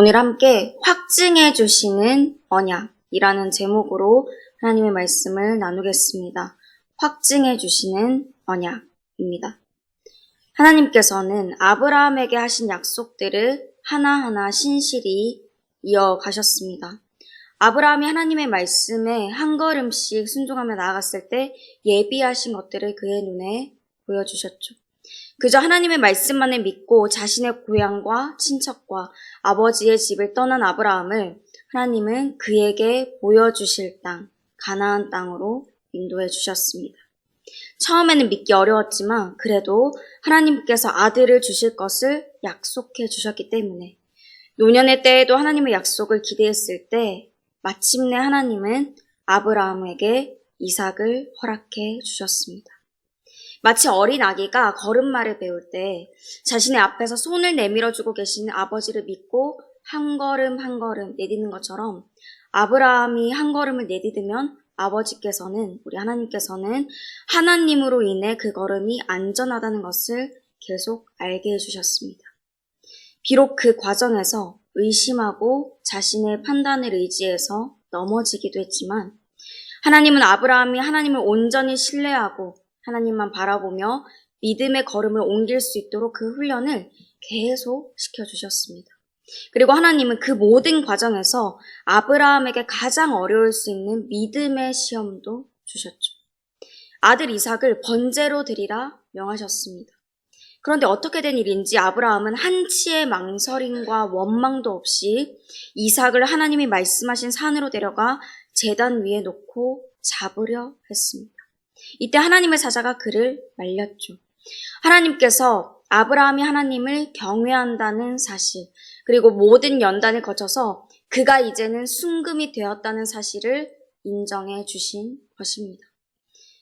오늘 함께 확증해 주시는 언약이라는 제목으로 하나님의 말씀을 나누겠습니다. 확증해 주시는 언약입니다. 하나님께서는 아브라함에게 하신 약속들을 하나하나 신실히 이어가셨습니다. 아브라함이 하나님의 말씀에 한 걸음씩 순종하며 나아갔을 때 예비하신 것들을 그의 눈에 보여주셨죠. 그저 하나님의 말씀만을 믿고 자신의 고향과 친척과 아버지의 집을 떠난 아브라함을 하나님은 그에게 보여주실 땅, 가나안 땅으로 인도해 주셨습니다. 처음에는 믿기 어려웠지만 그래도 하나님께서 아들을 주실 것을 약속해 주셨기 때문에 노년의 때에도 하나님의 약속을 기대했을 때 마침내 하나님은 아브라함에게 이삭을 허락해 주셨습니다. 마치 어린 아기가 걸음마를 배울 때 자신의 앞에서 손을 내밀어주고 계시는 아버지를 믿고 한 걸음 한 걸음 내딛는 것처럼 아브라함이 한 걸음을 내딛으면 아버지께서는, 우리 하나님께서는 하나님으로 인해 그 걸음이 안전하다는 것을 계속 알게 해주셨습니다. 비록 그 과정에서 의심하고 자신의 판단을 의지해서 넘어지기도 했지만 하나님은 아브라함이 하나님을 온전히 신뢰하고 하나님만 바라보며 믿음의 걸음을 옮길 수 있도록 그 훈련을 계속 시켜주셨습니다. 그리고 하나님은 그 모든 과정에서 아브라함에게 가장 어려울 수 있는 믿음의 시험도 주셨죠. 아들 이삭을 번제로 드리라 명하셨습니다. 그런데 어떻게 된 일인지 아브라함은 한치의 망설임과 원망도 없이 이삭을 하나님이 말씀하신 산으로 데려가 제단 위에 놓고 잡으려 했습니다. 이때 하나님의 사자가 그를 말렸죠. 하나님께서 아브라함이 하나님을 경외한다는 사실, 그리고 모든 연단을 거쳐서 그가 이제는 순금이 되었다는 사실을 인정해 주신 것입니다.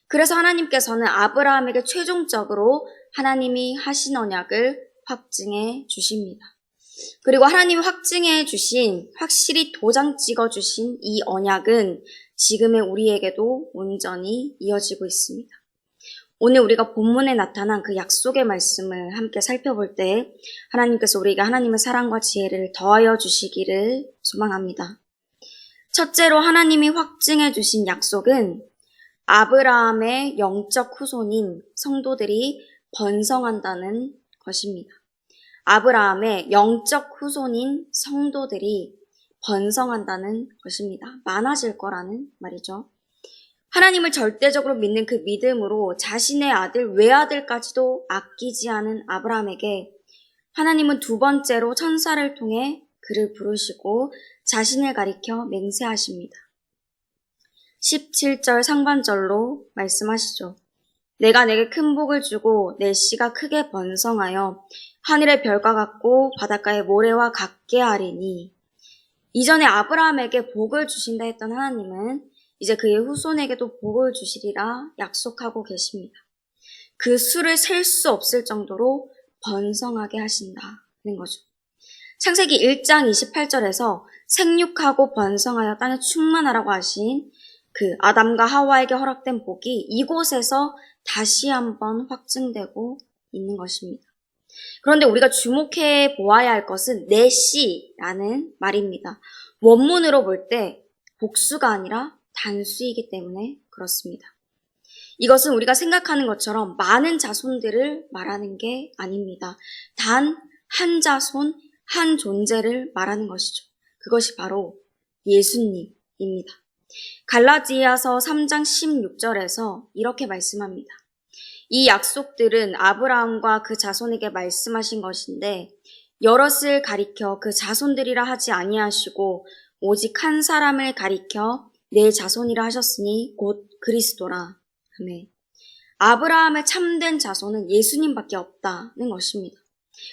그래서 하나님께서는 아브라함에게 최종적으로 하나님이 하신 언약을 확증해 주십니다. 그리고 하나님이 확증해 주신, 확실히 도장 찍어 주신 이 언약은 지금의 우리에게도 온전히 이어지고 있습니다. 오늘 우리가 본문에 나타난 그 약속의 말씀을 함께 살펴볼 때 하나님께서 우리에게 하나님의 사랑과 지혜를 더하여 주시기를 소망합니다. 첫째로 하나님이 확증해 주신 약속은 아브라함의 영적 후손인 성도들이 번성한다는 것입니다. 아브라함의 영적 후손인 성도들이 번성한다는 것입니다. 많아질 거라는 말이죠. 하나님을 절대적으로 믿는 그 믿음으로 자신의 아들, 외아들까지도 아끼지 않은 아브라함에게 하나님은 두 번째로 천사를 통해 그를 부르시고 자신을 가리켜 맹세하십니다. 17절 상반절로 말씀하시죠. 내가 내게 큰 복을 주고 내 씨가 크게 번성하여 하늘의 별과 같고 바닷가의 모래와 같게 하리니. 이전에 아브라함에게 복을 주신다 했던 하나님은 이제 그의 후손에게도 복을 주시리라 약속하고 계십니다. 그 수를 셀 수 없을 정도로 번성하게 하신다는 거죠. 창세기 1장 28절에서 생육하고 번성하여 땅에 충만하라고 하신 그 아담과 하와에게 허락된 복이 이곳에서 다시 한번 확증되고 있는 것입니다. 그런데 우리가 주목해 보아야 할 것은 내 씨라는 말입니다. 원문으로 볼 때 복수가 아니라 단수이기 때문에 그렇습니다. 이것은 우리가 생각하는 것처럼 많은 자손들을 말하는 게 아닙니다. 단 한 자손, 한 존재를 말하는 것이죠. 그것이 바로 예수님입니다. 갈라디아서 3장 16절에서 이렇게 말씀합니다. 이 약속들은 아브라함과 그 자손에게 말씀하신 것인데 여럿을 가리켜 그 자손들이라 하지 아니하시고 오직 한 사람을 가리켜 내 자손이라 하셨으니 곧 그리스도라. 아멘. 아브라함의 참된 자손은 예수님밖에 없다는 것입니다.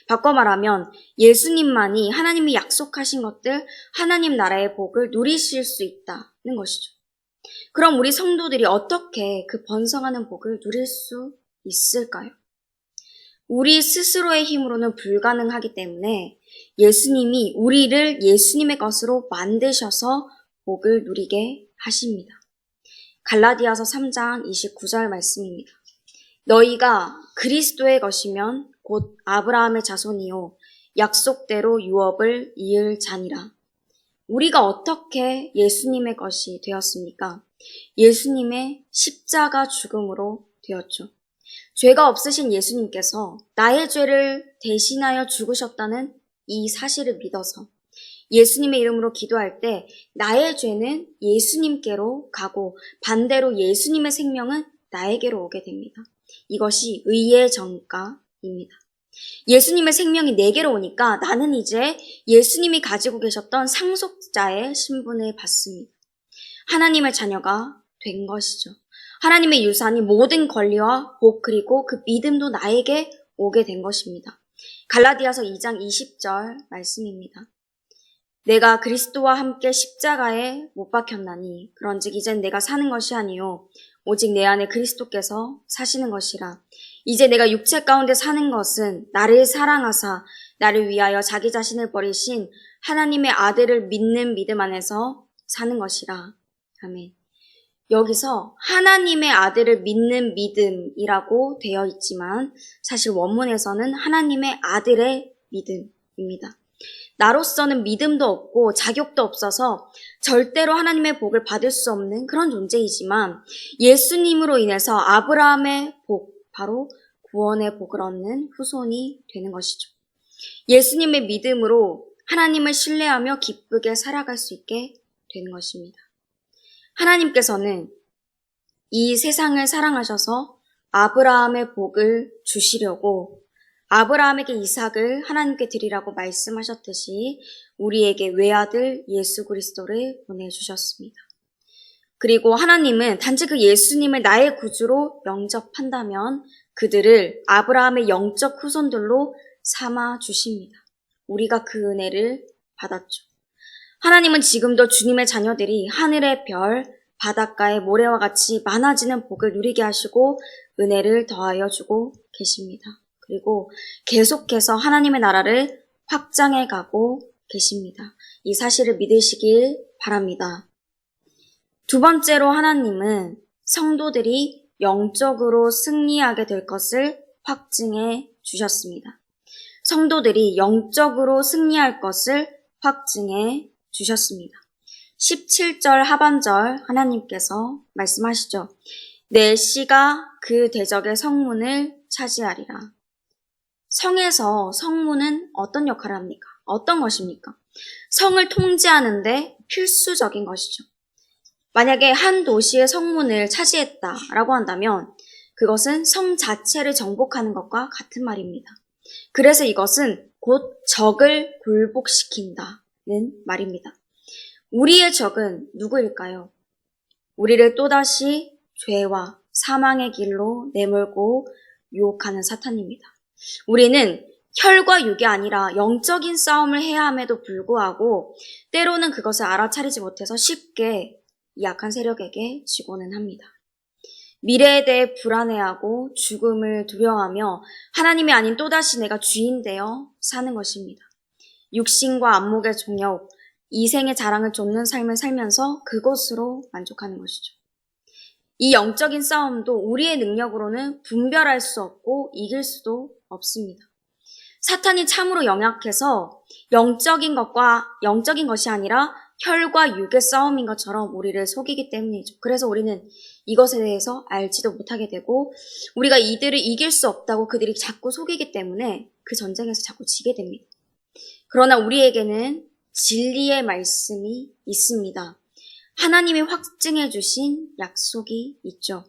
바꿔 말하면 예수님만이 하나님이 약속하신 것들, 하나님 나라의 복을 누리실 수 있다는 것이죠. 그럼 우리 성도들이 어떻게 그 번성하는 복을 누릴 수 있을까요? 우리 스스로의 힘으로는 불가능하기 때문에 예수님이 우리를 예수님의 것으로 만드셔서 복을 누리게 하십니다. 갈라디아서 3장 29절 말씀입니다. 너희가 그리스도의 것이면 곧 아브라함의 자손이요 약속대로 유업을 이을 자니라. 우리가 어떻게 예수님의 것이 되었습니까? 예수님의 십자가 죽음으로 되었죠. 죄가 없으신 예수님께서 나의 죄를 대신하여 죽으셨다는 이 사실을 믿어서 예수님의 이름으로 기도할 때 나의 죄는 예수님께로 가고 반대로 예수님의 생명은 나에게로 오게 됩니다. 이것이 의의 전가입니다. 예수님의 생명이 내게로 오니까 나는 이제 예수님이 가지고 계셨던 상속자의 신분을 받습니다. 하나님의 자녀가 된 것이죠. 하나님의 유산이 모든 권리와 복 그리고 그 믿음도 나에게 오게 된 것입니다. 갈라디아서 2장 20절 말씀입니다. 내가 그리스도와 함께 십자가에 못 박혔나니 그런즉 이젠 내가 사는 것이 아니요 오직 내 안에 그리스도께서 사시는 것이라. 이제 내가 육체 가운데 사는 것은 나를 사랑하사 나를 위하여 자기 자신을 버리신 하나님의 아들을 믿는 믿음 안에서 사는 것이라. 아멘. 여기서 하나님의 아들을 믿는 믿음이라고 되어 있지만 사실 원문에서는 하나님의 아들의 믿음입니다. 나로서는 믿음도 없고 자격도 없어서 절대로 하나님의 복을 받을 수 없는 그런 존재이지만 예수님으로 인해서 아브라함의 복, 바로 구원의 복을 얻는 후손이 되는 것이죠. 예수님의 믿음으로 하나님을 신뢰하며 기쁘게 살아갈 수 있게 되는 것입니다. 하나님께서는 이 세상을 사랑하셔서 아브라함의 복을 주시려고 아브라함에게 이삭을 하나님께 드리라고 말씀하셨듯이 우리에게 외아들 예수 그리스도를 보내주셨습니다. 그리고 하나님은 단지 그 예수님을 나의 구주로 영접한다면 그들을 아브라함의 영적 후손들로 삼아 주십니다. 우리가 그 은혜를 받았죠. 하나님은 지금도 주님의 자녀들이 하늘의 별, 바닷가의 모래와 같이 많아지는 복을 누리게 하시고 은혜를 더하여 주고 계십니다. 그리고 계속해서 하나님의 나라를 확장해 가고 계십니다. 이 사실을 믿으시길 바랍니다. 두 번째로 하나님은 성도들이 영적으로 승리하게 될 것을 확증해 주셨습니다. 성도들이 영적으로 승리할 것을 확증해 주셨습니다. 17절 하반절 하나님께서 말씀하시죠. 내 씨가 그 대적의 성문을 차지하리라. 성에서 성문은 어떤 역할을 합니까? 어떤 것입니까? 성을 통제하는데 필수적인 것이죠. 만약에 한 도시의 성문을 차지했다라고 한다면 그것은 성 자체를 정복하는 것과 같은 말입니다. 그래서 이것은 곧 적을 굴복시킨다는 말입니다. 우리의 적은 누구일까요? 우리를 또다시 죄와 사망의 길로 내몰고 유혹하는 사탄입니다. 우리는 혈과 육이 아니라 영적인 싸움을 해야 함에도 불구하고 때로는 그것을 알아차리지 못해서 쉽게 이 약한 세력에게 지고는 합니다. 미래에 대해 불안해하고 죽음을 두려워하며 하나님이 아닌 또다시 내가 주인 되어 사는 것입니다. 육신과 안목의 종욕, 이생의 자랑을 쫓는 삶을 살면서 그것으로 만족하는 것이죠. 이 영적인 싸움도 우리의 능력으로는 분별할 수 없고 이길 수도 없습니다. 사탄이 참으로 영약해서 영적인 것이 아니라 혈과 육의 싸움인 것처럼 우리를 속이기 때문이죠. 그래서 우리는 이것에 대해서 알지도 못하게 되고 우리가 이들을 이길 수 없다고 그들이 자꾸 속이기 때문에 그 전쟁에서 자꾸 지게 됩니다. 그러나 우리에게는 진리의 말씀이 있습니다. 하나님이 확증해 주신 약속이 있죠.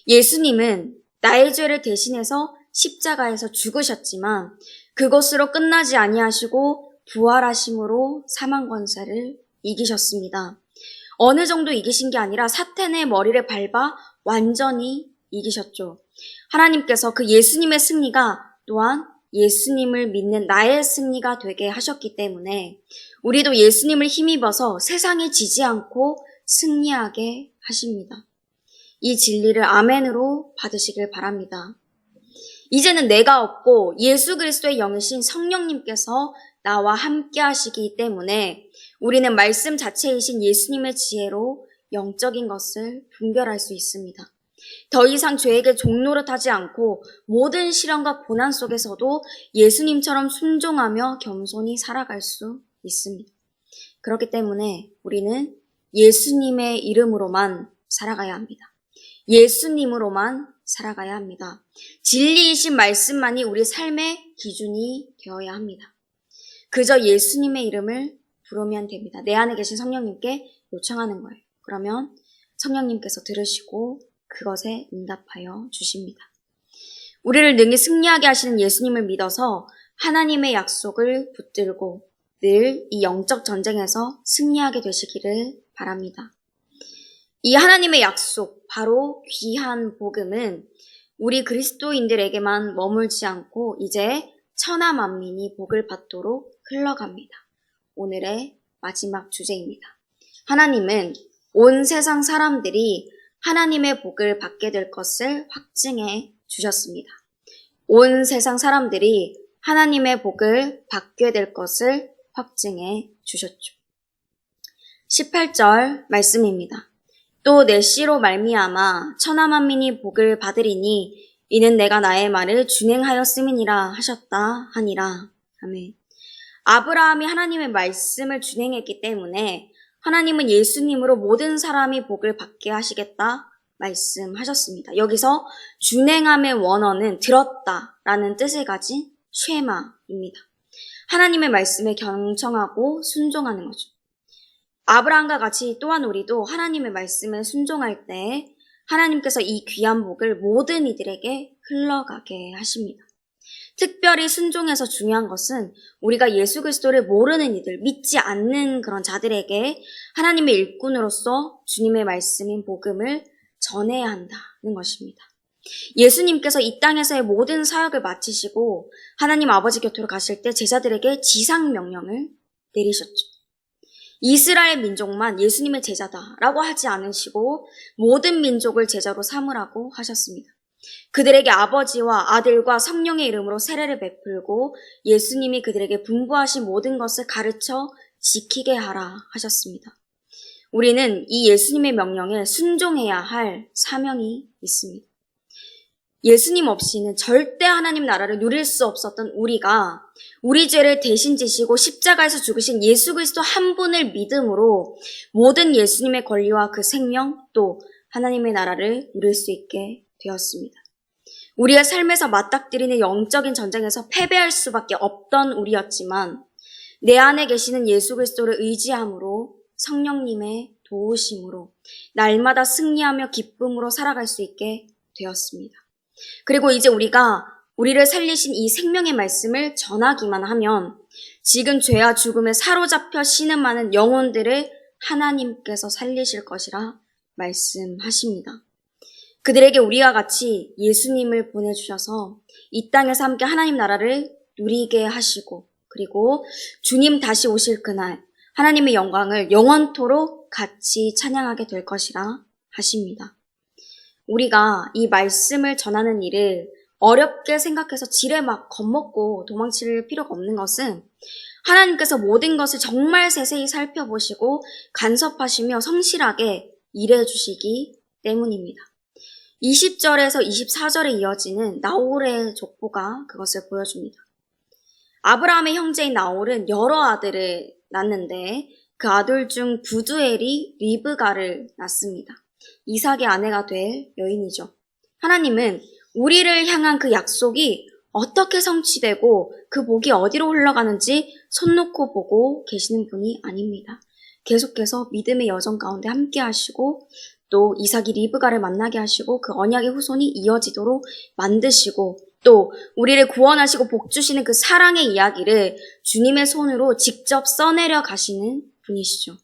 예수님은 나의 죄를 대신해서 십자가에서 죽으셨지만 그것으로 끝나지 아니하시고 부활하심으로 사망 권세를 이기셨습니다. 어느 정도 이기신 게 아니라 사탄의 머리를 밟아 완전히 이기셨죠. 하나님께서 그 예수님의 승리가 또한 예수님을 믿는 나의 승리가 되게 하셨기 때문에 우리도 예수님을 힘입어서 세상에 지지 않고 승리하게 하십니다. 이 진리를 아멘으로 받으시길 바랍니다. 이제는 내가 없고 예수 그리스도의 영이신 성령님께서 나와 함께 하시기 때문에 우리는 말씀 자체이신 예수님의 지혜로 영적인 것을 분별할 수 있습니다. 더 이상 죄에게 종노릇하지 않고 모든 시련과 고난 속에서도 예수님처럼 순종하며 겸손히 살아갈 수 있습니다. 그렇기 때문에 우리는 예수님의 이름으로만 살아가야 합니다. 예수님으로만 살아가야 합니다. 진리이신 말씀만이 우리 삶의 기준이 되어야 합니다. 그저 예수님의 이름을 부르면 됩니다. 내 안에 계신 성령님께 요청하는 거예요. 그러면 성령님께서 들으시고 그것에 응답하여 주십니다. 우리를 능히 승리하게 하시는 예수님을 믿어서 하나님의 약속을 붙들고 늘 이 영적 전쟁에서 승리하게 되시기를 바랍니다. 이 하나님의 약속, 바로 귀한 복음은 우리 그리스도인들에게만 머물지 않고 이제 천하 만민이 복을 받도록 흘러갑니다. 오늘의 마지막 주제입니다. 하나님은 온 세상 사람들이 하나님의 복을 받게 될 것을 확증해 주셨습니다. 온 세상 사람들이 하나님의 복을 받게 될 것을 확증해 주셨죠. 18절 말씀입니다. 또 내 씨로 말미암아 천하 만민이 복을 받으리니 이는 내가 나의 말을 준행하였음이니라 하셨다 하니라. 아멘. 아브라함이 하나님의 말씀을 준행했기 때문에 하나님은 예수님으로 모든 사람이 복을 받게 하시겠다 말씀하셨습니다. 여기서 준행함의 원어는 들었다라는 뜻을 가진 쉐마입니다. 하나님의 말씀에 경청하고 순종하는 거죠. 아브라함과 같이 또한 우리도 하나님의 말씀에 순종할 때 하나님께서 이 귀한 복을 모든 이들에게 흘러가게 하십니다. 특별히 순종해서 중요한 것은 우리가 예수 그리스도를 모르는 이들, 믿지 않는 그런 자들에게 하나님의 일꾼으로서 주님의 말씀인 복음을 전해야 한다는 것입니다. 예수님께서 이 땅에서의 모든 사역을 마치시고 하나님 아버지 곁으로 가실 때 제자들에게 지상 명령을 내리셨죠. 이스라엘 민족만 예수님의 제자다라고 하지 않으시고 모든 민족을 제자로 삼으라고 하셨습니다. 그들에게 아버지와 아들과 성령의 이름으로 세례를 베풀고 예수님이 그들에게 분부하신 모든 것을 가르쳐 지키게 하라 하셨습니다. 우리는 이 예수님의 명령에 순종해야 할 사명이 있습니다. 예수님 없이는 절대 하나님 나라를 누릴 수 없었던 우리가 우리 죄를 대신 지시고 십자가에서 죽으신 예수 그리스도 한 분을 믿음으로 모든 예수님의 권리와 그 생명 또 하나님의 나라를 누릴 수 있게 되었습니다. 우리의 삶에서 맞닥뜨리는 영적인 전쟁에서 패배할 수밖에 없던 우리였지만 내 안에 계시는 예수 그리스도를 의지함으로 성령님의 도우심으로 날마다 승리하며 기쁨으로 살아갈 수 있게 되었습니다. 그리고 이제 우리가 우리를 살리신 이 생명의 말씀을 전하기만 하면 지금 죄와 죽음에 사로잡혀 신음하는 영혼들을 하나님께서 살리실 것이라 말씀하십니다. 그들에게 우리와 같이 예수님을 보내주셔서 이 땅에서 함께 하나님 나라를 누리게 하시고 그리고 주님 다시 오실 그날 하나님의 영광을 영원토록 같이 찬양하게 될 것이라 하십니다. 우리가 이 말씀을 전하는 일을 어렵게 생각해서 지레 막 겁먹고 도망칠 필요가 없는 것은 하나님께서 모든 것을 정말 세세히 살펴보시고 간섭하시며 성실하게 일해 주시기 때문입니다. 20절에서 24절에 이어지는 나홀의 족보가 그것을 보여줍니다. 아브라함의 형제인 나홀은 여러 아들을 낳는데 그 아들 중 부두엘이 리브가를 낳습니다. 이삭의 아내가 될 여인이죠. 하나님은 우리를 향한 그 약속이 어떻게 성취되고 그 복이 어디로 흘러가는지 손 놓고 보고 계시는 분이 아닙니다. 계속해서 믿음의 여정 가운데 함께 하시고 또 이삭이 리브가를 만나게 하시고 그 언약의 후손이 이어지도록 만드시고 또 우리를 구원하시고 복 주시는 그 사랑의 이야기를 주님의 손으로 직접 써내려 가시는 분이시죠.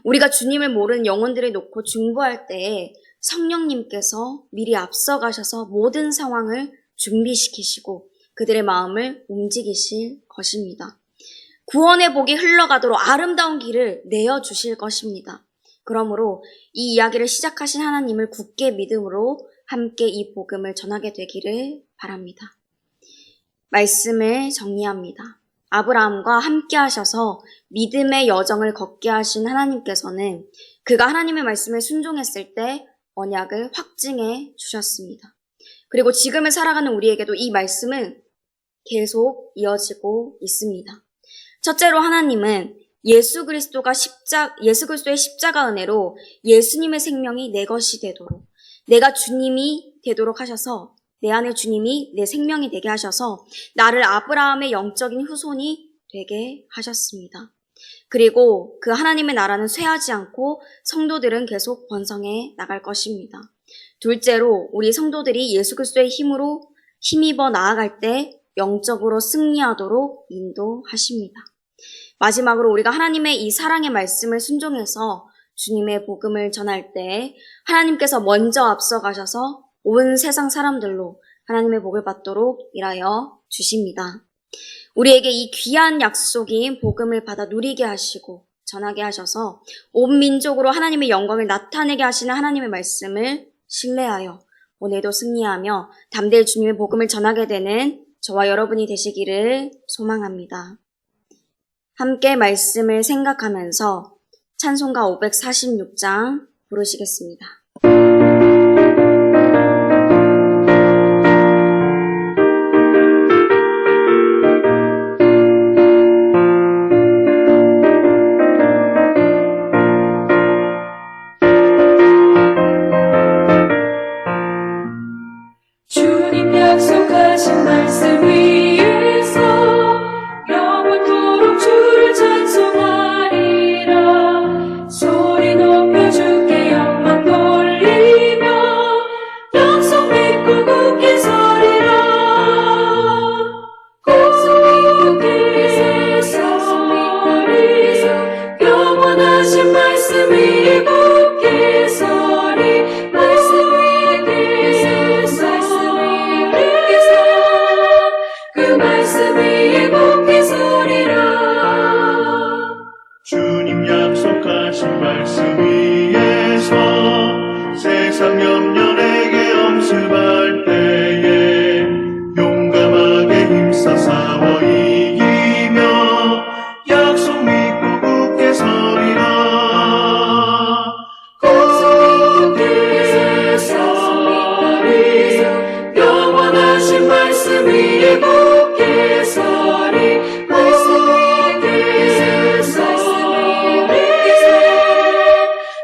우리가 주님을 모르는 영혼들을 놓고 중보할 때에 성령님께서 미리 앞서가셔서 모든 상황을 준비시키시고 그들의 마음을 움직이실 것입니다. 구원의 복이 흘러가도록 아름다운 길을 내어주실 것입니다. 그러므로 이 이야기를 시작하신 하나님을 굳게 믿음으로 함께 이 복음을 전하게 되기를 바랍니다. 말씀을 정리합니다. 아브라함과 함께 하셔서 믿음의 여정을 걷게 하신 하나님께서는 그가 하나님의 말씀에 순종했을 때 언약을 확증해 주셨습니다. 그리고 지금을 살아가는 우리에게도 이 말씀은 계속 이어지고 있습니다. 첫째로 하나님은 예수 그리스도의 십자가 은혜로 예수님의 생명이 내 것이 되도록, 내가 주님이 되도록 하셔서, 내 안에 주님이 내 생명이 되게 하셔서 나를 아브라함의 영적인 후손이 되게 하셨습니다. 그리고 그 하나님의 나라는 쇠하지 않고 성도들은 계속 번성해 나갈 것입니다. 둘째로 우리 성도들이 예수 그리스도의 힘으로 힘입어 나아갈 때 영적으로 승리하도록 인도하십니다. 마지막으로 우리가 하나님의 이 사랑의 말씀을 순종해서 주님의 복음을 전할 때 하나님께서 먼저 앞서가셔서 온 세상 사람들로 하나님의 복을 받도록 일하여 주십니다. 우리에게 이 귀한 약속인 복음을 받아 누리게 하시고 전하게 하셔서 온 민족으로 하나님의 영광을 나타내게 하시는 하나님의 말씀을 신뢰하여 오늘도 승리하며 담대히 주님의 복음을 전하게 되는 저와 여러분이 되시기를 소망합니다. 함께 말씀을 생각하면서 찬송가 546장 부르시겠습니다. 주님 약속하신 말씀 위에서 영원토록 주를 찬송하리라. 소리 높여 주께 영광 돌리며 약속 믿고 굳게 서리라. 굳게 서리 영원하신 말씀 위에 굳게 서리. 말씀 그 말씀 위에 굳게 서리라. 주님 약속하신 말씀 위에서 세상 염려 내게 엄습할 때에 용감하게 힘써 싸워 이기며 약속 믿고 굳게 서리라. 굳게 서리 영원하신 말씀 위에 굳게 서리. 굳게 서리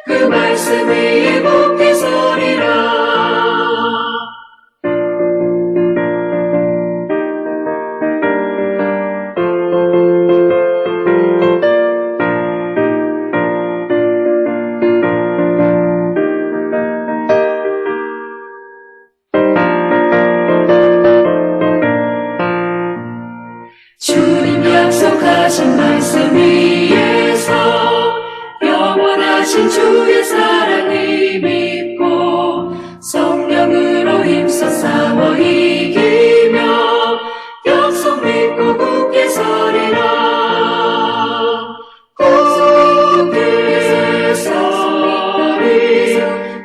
그 말씀 위에 굳게 서리라. 주님 약속하신 말씀 위에서 영원하신 주의 사랑을 믿고 성령으로 힘써 싸워 이기며 약속 믿고 굳게 서리라. 굳게 서리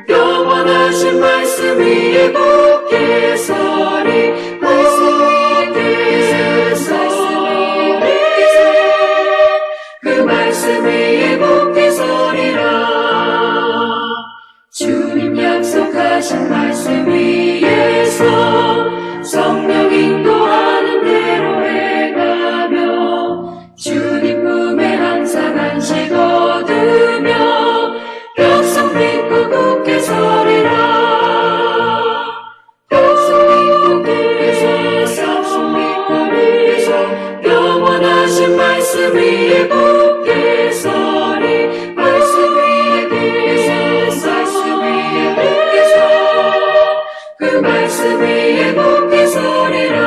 영원하신 말씀 위에 굳게 서리. 그 말씀 위에 굳게 서리라. 주님 약속하신 말씀 위에서 성령 인도하는 대로 행하며 주님 품에 항상 안식 얻으며 약속 믿고 굳게 서리라. 약속 믿고 굳게 서 영원하신 말씀 위에 굳게 서리. 말씀 위에 굳게 서 그 말씀 위에 굳게 서리라.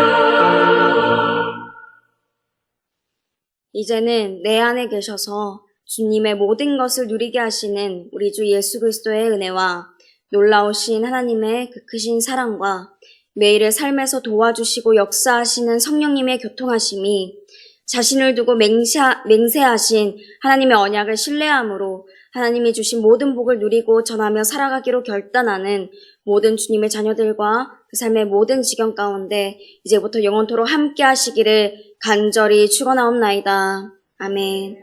이제는 내 안에 계셔서 주님의 모든 것을 누리게 하시는 우리 주 예수 그리스도의 은혜와 놀라우신 하나님의 그 크신 사랑과 매일의 삶에서 도와주시고 역사하시는 성령님의 교통하심이 자신을 두고 맹세하신 하나님의 언약을 신뢰함으로 하나님이 주신 모든 복을 누리고 전하며 살아가기로 결단하는 모든 주님의 자녀들과 그 삶의 모든 지경 가운데 이제부터 영원토록 함께 하시기를 간절히 축원하옵나이다. 아멘.